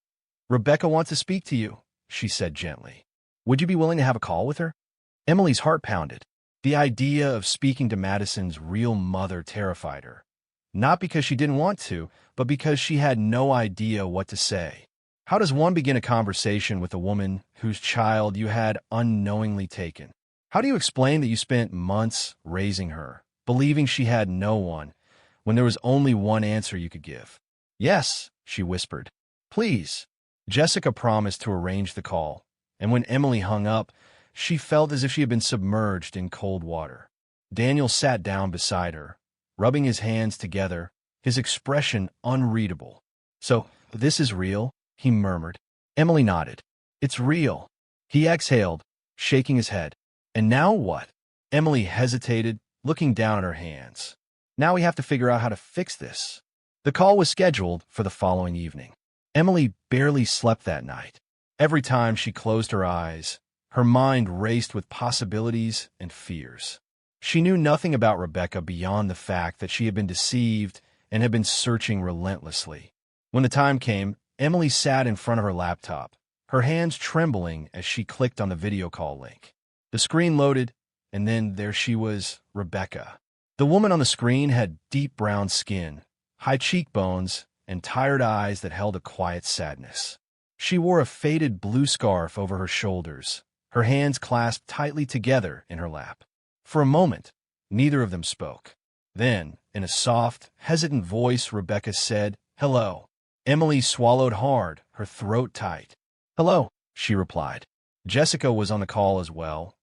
"Rebecca wants to speak to you," she said gently. "Would you be willing to have a call with her?" Emily's heart pounded. The idea of speaking to Madison's real mother terrified her. Not because she didn't want to, but because she had no idea what to say. How does one begin a conversation with a woman whose child you had unknowingly taken? How do you explain that you spent months raising her, believing she had no one, when there was only one answer you could give? "Yes," she whispered. "Please." Jessica promised to arrange the call, and when Emily hung up, she felt as if she had been submerged in cold water. Daniel sat down beside her, rubbing his hands together, his expression unreadable. "So, this is real?" he murmured. Emily nodded. "It's real." He exhaled, shaking his head. "And now what?" Emily hesitated, looking down at her hands. "Now we have to figure out how to fix this." The call was scheduled for the following evening. Emily barely slept that night. Every time she closed her eyes, her mind raced with possibilities and fears. She knew nothing about Rebecca beyond the fact that she had been deceived and had been searching relentlessly. When the time came, Emily sat in front of her laptop, her hands trembling as she clicked on the video call link. The screen loaded, and then there she was, Rebecca. The woman on the screen had deep brown skin, high cheekbones, and tired eyes that held a quiet sadness. She wore a faded blue scarf over her shoulders, her hands clasped tightly together in her lap. For a moment, neither of them spoke. Then, in a soft, hesitant voice, Rebecca said, "Hello." Emily swallowed hard, her throat tight. "Hello," she replied. Jessica was on the call as well,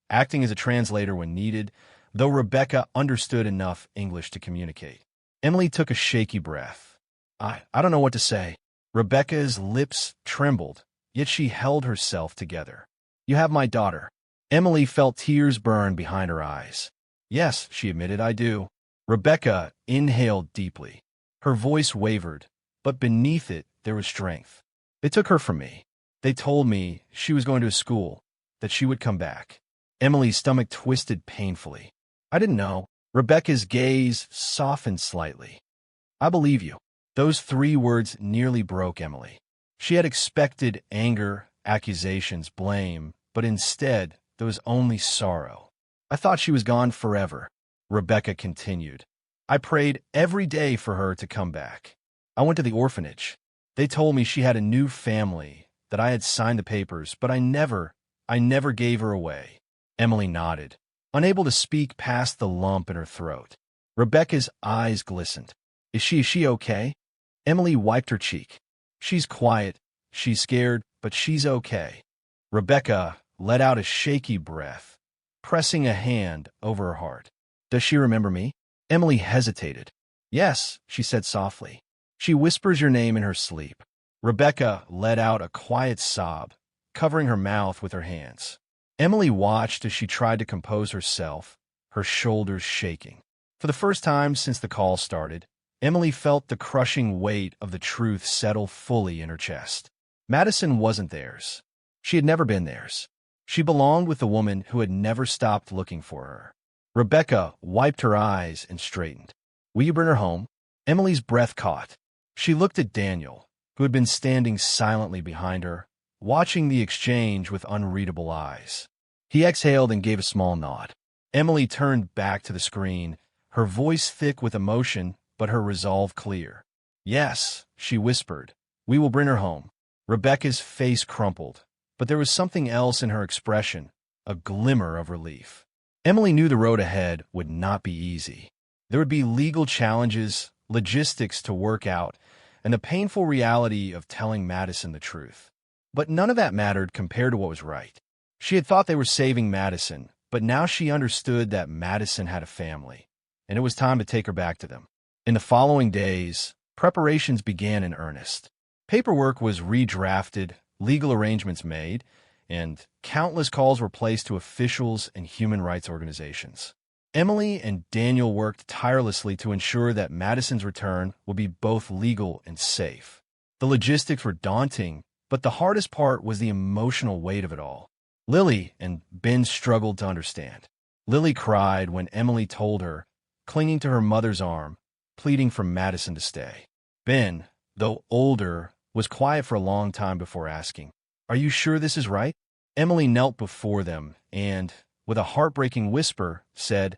acting as a translator when needed, though Rebecca understood enough English to communicate. Emily took a shaky breath. I don't know what to say." Rebecca's lips trembled, yet she held herself together. "You have my daughter." Emily felt tears burn behind her eyes. "Yes," she admitted, "I do." Rebecca inhaled deeply. Her voice wavered, but beneath it there was strength. "They took her from me. They told me she was going to school, that she would come back." Emily's stomach twisted painfully. "I didn't know." Rebecca's gaze softened slightly. "I believe you." Those 3 words nearly broke Emily. She had expected anger, accusations, blame, but instead there was only sorrow. "I thought she was gone forever," Rebecca continued. "I prayed every day for her to come back. I went to the orphanage. They told me she had a new family, that I had signed the papers, but I never gave her away." Emily nodded, unable to speak past the lump in her throat. Rebecca's eyes glistened. Is she okay?" Emily wiped her cheek. "She's quiet, she's scared, but she's okay." Rebecca let out a shaky breath, pressing a hand over her heart. "Does she remember me?" Emily hesitated. "Yes," she said softly. "She whispers your name in her sleep." Rebecca let out a quiet sob, covering her mouth with her hands. Emily watched as she tried to compose herself, her shoulders shaking. For the first time since the call started, Emily felt the crushing weight of the truth settle fully in her chest. Madison wasn't theirs. She had never been theirs. She belonged with the woman who had never stopped looking for her. Rebecca wiped her eyes and straightened. "Will you bring her home?" Emily's breath caught. She looked at Daniel, who had been standing silently behind her, watching the exchange with unreadable eyes. He exhaled and gave a small nod. Emily turned back to the screen, her voice thick with emotion, but her resolve clear. "Yes," she whispered, "we will bring her home." Rebecca's face crumpled, but there was something else in her expression, a glimmer of relief. Emily knew the road ahead would not be easy. There would be legal challenges, logistics to work out, and the painful reality of telling Madison the truth. But none of that mattered compared to what was right. She had thought they were saving Madison, but now she understood that Madison had a family, and it was time to take her back to them. In the following days, preparations began in earnest. Paperwork was redrafted, legal arrangements made, and countless calls were placed to officials and human rights organizations. Emily and Daniel worked tirelessly to ensure that Madison's return would be both legal and safe. The logistics were daunting, but the hardest part was the emotional weight of it all. Lily and Ben struggled to understand. Lily cried when Emily told her, clinging to her mother's arm, pleading for Madison to stay. Ben, though older, was quiet for a long time before asking, "Are you sure this is right?" Emily knelt before them and, with a heartbreaking whisper, said,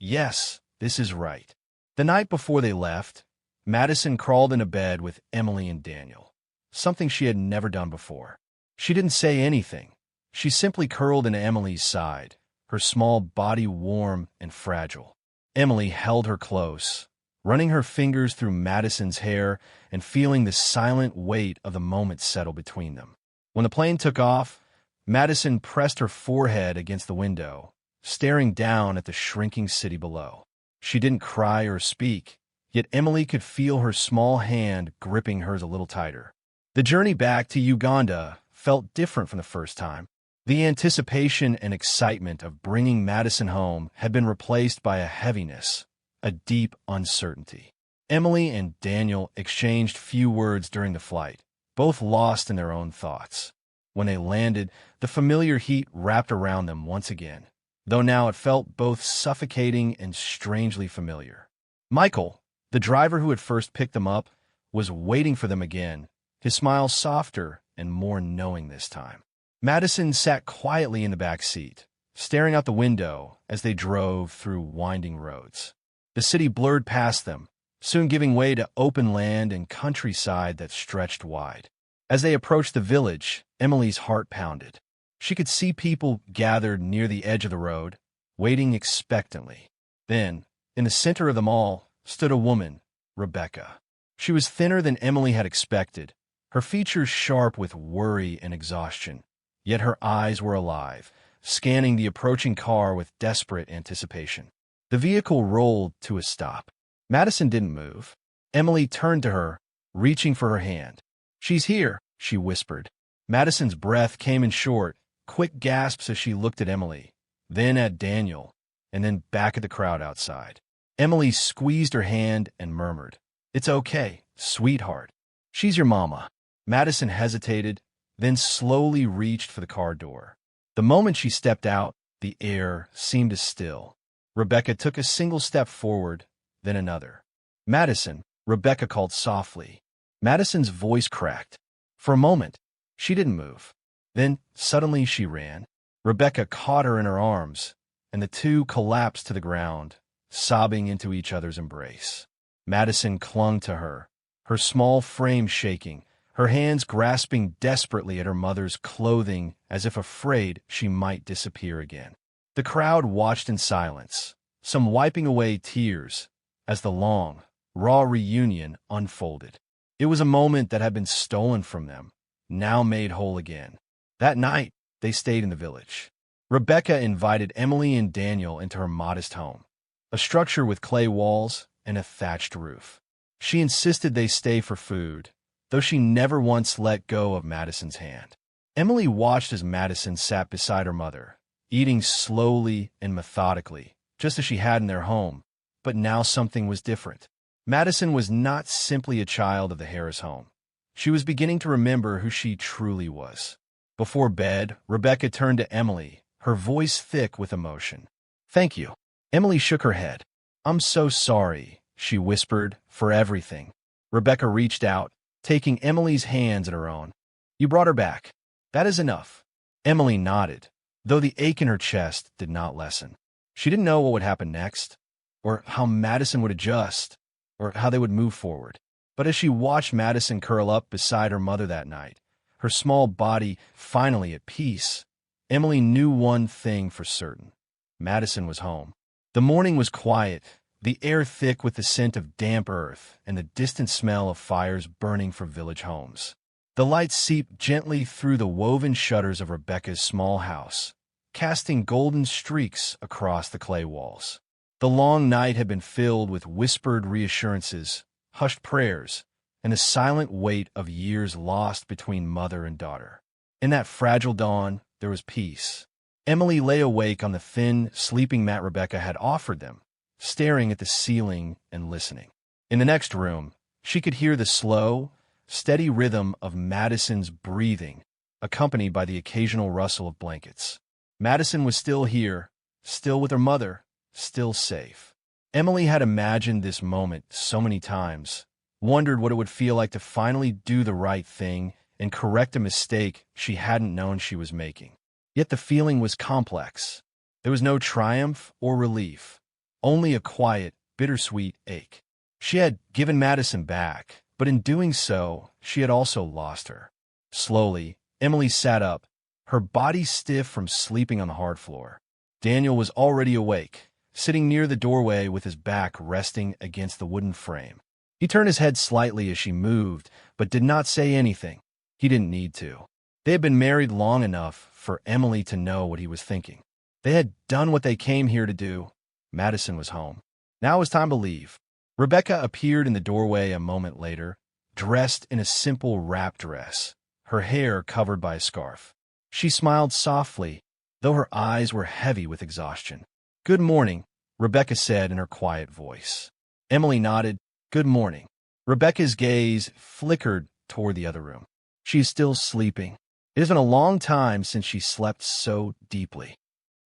"Yes, this is right." The night before they left, Madison crawled into bed with Emily and Daniel, something she had never done before. She didn't say anything. She simply curled into Emily's side, her small body warm and fragile. Emily held her close, running her fingers through Madison's hair and feeling the silent weight of the moment settle between them. When the plane took off, Madison pressed her forehead against the window, staring down at the shrinking city below. She didn't cry or speak, yet Emily could feel her small hand gripping hers a little tighter. The journey back to Uganda felt different from the first time. The anticipation and excitement of bringing Madison home had been replaced by a heaviness, a deep uncertainty. Emily and Daniel exchanged few words during the flight, both lost in their own thoughts. When they landed, the familiar heat wrapped around them once again, though now it felt both suffocating and strangely familiar. Michael, the driver who had first picked them up, was waiting for them again, his smile softer and more knowing this time. Madison sat quietly in the back seat, staring out the window as they drove through winding roads. The city blurred past them, soon giving way to open land and countryside that stretched wide. As they approached the village, Emily's heart pounded. She could see people gathered near the edge of the road, waiting expectantly. Then, in the center of them all, stood a woman, Rebecca. She was thinner than Emily had expected, her features sharp with worry and exhaustion, yet her eyes were alive, scanning the approaching car with desperate anticipation. The vehicle rolled to a stop. Madison didn't move. Emily turned to her, reaching for her hand. "She's here," she whispered. Madison's breath came in short, quick gasps as she looked at Emily, then at Daniel, and then back at the crowd outside. Emily squeezed her hand and murmured, "It's okay, sweetheart. She's your mama." Madison hesitated, then slowly reached for the car door. The moment she stepped out, the air seemed to still. Rebecca took a single step forward, then another. "Madison," Rebecca called softly. Madison's voice cracked. For a moment, she didn't move. Then, suddenly, she ran. Rebecca caught her in her arms, and the two collapsed to the ground, sobbing into each other's embrace. Madison clung to her, her small frame shaking, her hands grasping desperately at her mother's clothing as if afraid she might disappear again. The crowd watched in silence, some wiping away tears, as the long, raw reunion unfolded. It was a moment that had been stolen from them, now made whole again. That night, they stayed in the village. Rebecca invited Emily and Daniel into her modest home, a structure with clay walls and a thatched roof. She insisted they stay for food, though she never once let go of Madison's hand. Emily watched as Madison sat beside her mother, eating slowly and methodically, just as she had in their home, but now something was different. Madison was not simply a child of the Harris home. She was beginning to remember who she truly was. Before bed, Rebecca turned to Emily, her voice thick with emotion. "Thank you." Emily shook her head. "I'm so sorry," she whispered, "for everything." Rebecca reached out, taking Emily's hands in her own. "You brought her back. That is enough." Emily nodded, though the ache in her chest did not lessen. She didn't know what would happen next, or how Madison would adjust, or how they would move forward. But as she watched Madison curl up beside her mother that night, her small body finally at peace, Emily knew one thing for certain. Madison was home. The morning was quiet, the air thick with the scent of damp earth and the distant smell of fires burning for village homes. The light seeped gently through the woven shutters of Rebecca's small house, casting golden streaks across the clay walls. The long night had been filled with whispered reassurances, hushed prayers, and the silent weight of years lost between mother and daughter. In that fragile dawn, there was peace. Emily lay awake on the thin, sleeping mat Rebecca had offered them, staring at the ceiling and listening. In the next room, she could hear the slow, steady rhythm of Madison's breathing, accompanied by the occasional rustle of blankets. Madison was still here, still with her mother, still safe. Emily had imagined this moment so many times, wondered what it would feel like to finally do the right thing and correct a mistake she hadn't known she was making. Yet the feeling was complex. There was no triumph or relief, only a quiet, bittersweet ache. She had given Madison back, but in doing so, she had also lost her. Slowly, Emily sat up, her body stiff from sleeping on the hard floor. Daniel was already awake, sitting near the doorway with his back resting against the wooden frame. He turned his head slightly as she moved, but did not say anything. He didn't need to. They had been married long enough for Emily to know what he was thinking. They had done what they came here to do. Madison was home. Now it was time to leave. Rebecca appeared in the doorway a moment later, dressed in a simple wrap dress, her hair covered by a scarf. She smiled softly, though her eyes were heavy with exhaustion. "Good morning," Rebecca said in her quiet voice. Emily nodded. "Good morning." Rebecca's gaze flickered toward the other room. "She is still sleeping. It has been a long time since she slept so deeply."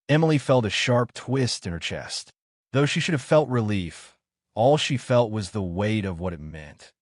Emily felt a sharp twist in her chest. Though she should have felt relief, all she felt was the weight of what it meant.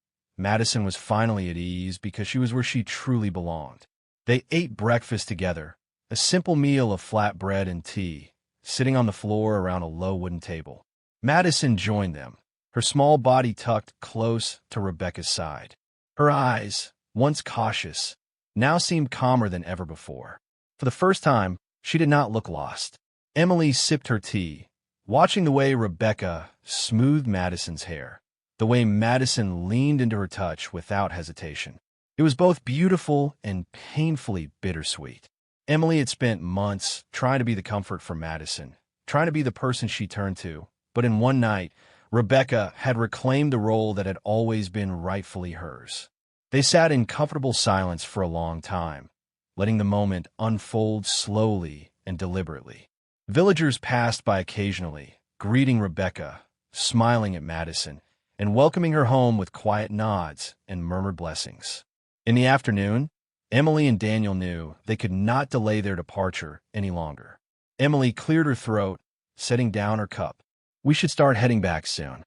Madison was finally at ease because she was where she truly belonged. They ate breakfast together, a simple meal of flat bread and tea, sitting on the floor around a low wooden table. Madison joined them, her small body tucked close to Rebecca's side. Her eyes, once cautious, now seemed calmer than ever before. For the first time, she did not look lost. Emily sipped her tea, watching the way Rebecca smoothed Madison's hair, the way Madison leaned into her touch without hesitation. It was both beautiful and painfully bittersweet. Emily had spent months trying to be the comfort for Madison, trying to be the person she turned to, but in one night, Rebecca had reclaimed the role that had always been rightfully hers. They sat in comfortable silence for a long time, letting the moment unfold slowly and deliberately. Villagers passed by occasionally, greeting Rebecca, smiling at Madison, and welcoming her home with quiet nods and murmured blessings. In the afternoon, Emily and Daniel knew they could not delay their departure any longer. Emily cleared her throat, setting down her cup. "We should start heading back soon."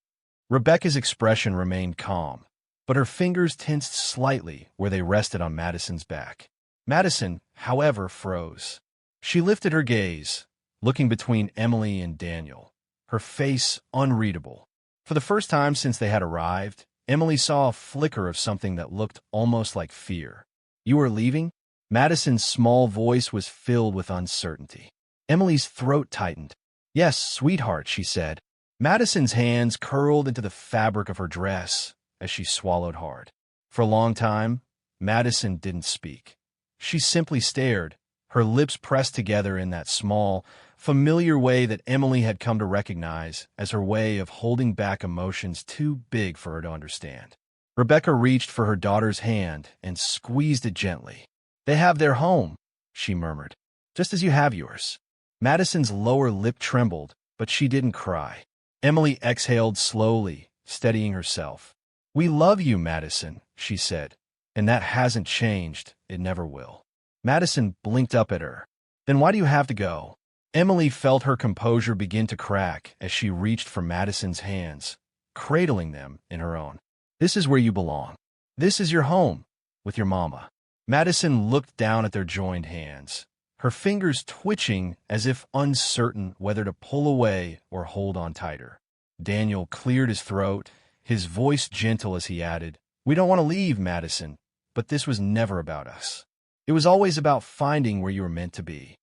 Rebecca's expression remained calm, but her fingers tensed slightly where they rested on Madison's back. Madison, however, froze. She lifted her gaze, looking between Emily and Daniel, her face unreadable. For the first time since they had arrived, Emily saw a flicker of something that looked almost like fear. "You are leaving?" Madison's small voice was filled with uncertainty. Emily's throat tightened. "Yes, sweetheart," she said. Madison's hands curled into the fabric of her dress as she swallowed hard. For a long time, Madison didn't speak. She simply stared, her lips pressed together in that small, familiar way that Emily had come to recognize as her way of holding back emotions too big for her to understand. Rebecca reached for her daughter's hand and squeezed it gently. "They have their home," she murmured, "just as you have yours." Madison's lower lip trembled, but she didn't cry. Emily exhaled slowly, steadying herself. "We love you, Madison," she said, "and that hasn't changed. It never will." Madison blinked up at her. "Then why do you have to go?" Emily felt her composure begin to crack as she reached for Madison's hands, cradling them in her own. "This is where you belong. This is your home, with your mama." Madison looked down at their joined hands, her fingers twitching as if uncertain whether to pull away or hold on tighter. Daniel cleared his throat, his voice gentle as he added, "We don't want to leave, Madison, but this was never about us. It was always about finding where you were meant to be."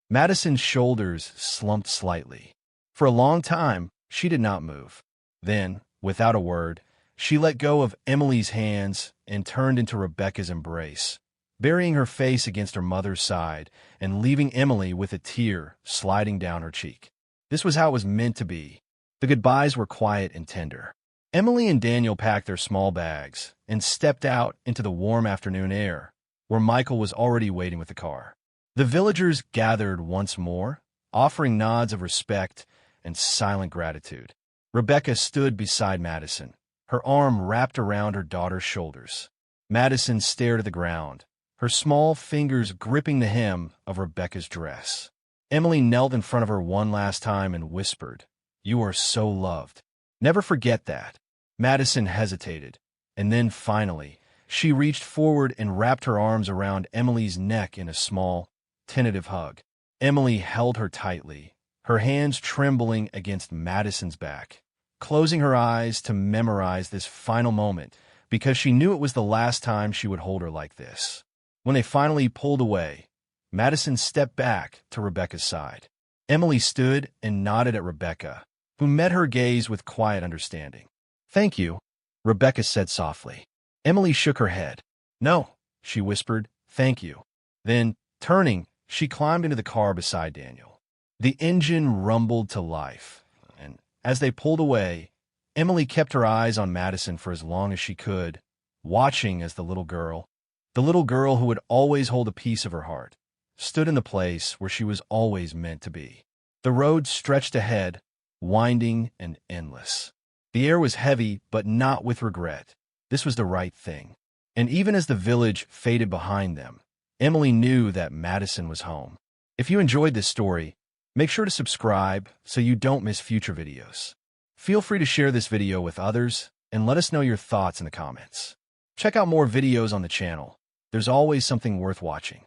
Madison's shoulders slumped slightly. For a long time, she did not move. Then, without a word, she let go of Emily's hands and turned into Rebecca's embrace, burying her face against her mother's side and leaving Emily with a tear sliding down her cheek. This was how it was meant to be. The goodbyes were quiet and tender. Emily and Daniel packed their small bags and stepped out into the warm afternoon air, where Michael was already waiting with the car. The villagers gathered once more, offering nods of respect and silent gratitude. Rebecca stood beside Madison, her arm wrapped around her daughter's shoulders. Madison stared at the ground, her small fingers gripping the hem of Rebecca's dress. Emily knelt in front of her one last time and whispered, "You are so loved. Never forget that." Madison hesitated, and then finally, she reached forward and wrapped her arms around Emily's neck in a small, tentative hug. Emily held her tightly, her hands trembling against Madison's back, closing her eyes to memorize this final moment because she knew it was the last time she would hold her like this. When they finally pulled away, Madison stepped back to Rebecca's side. Emily stood and nodded at Rebecca, who met her gaze with quiet understanding. "Thank you," Rebecca said softly. Emily shook her head. "No," she whispered, "thank you." Then, turning, she climbed into the car beside Daniel. The engine rumbled to life, and as they pulled away, Emily kept her eyes on Madison for as long as she could, watching as the little girl who would always hold a piece of her heart, stood in the place where she was always meant to be. The road stretched ahead, winding and endless. The air was heavy, but not with regret. This was the right thing. And even as the village faded behind them, Emily knew that Madison was home. If you enjoyed this story, make sure to subscribe so you don't miss future videos. Feel free to share this video with others and let us know your thoughts in the comments. Check out more videos on the channel. There's always something worth watching.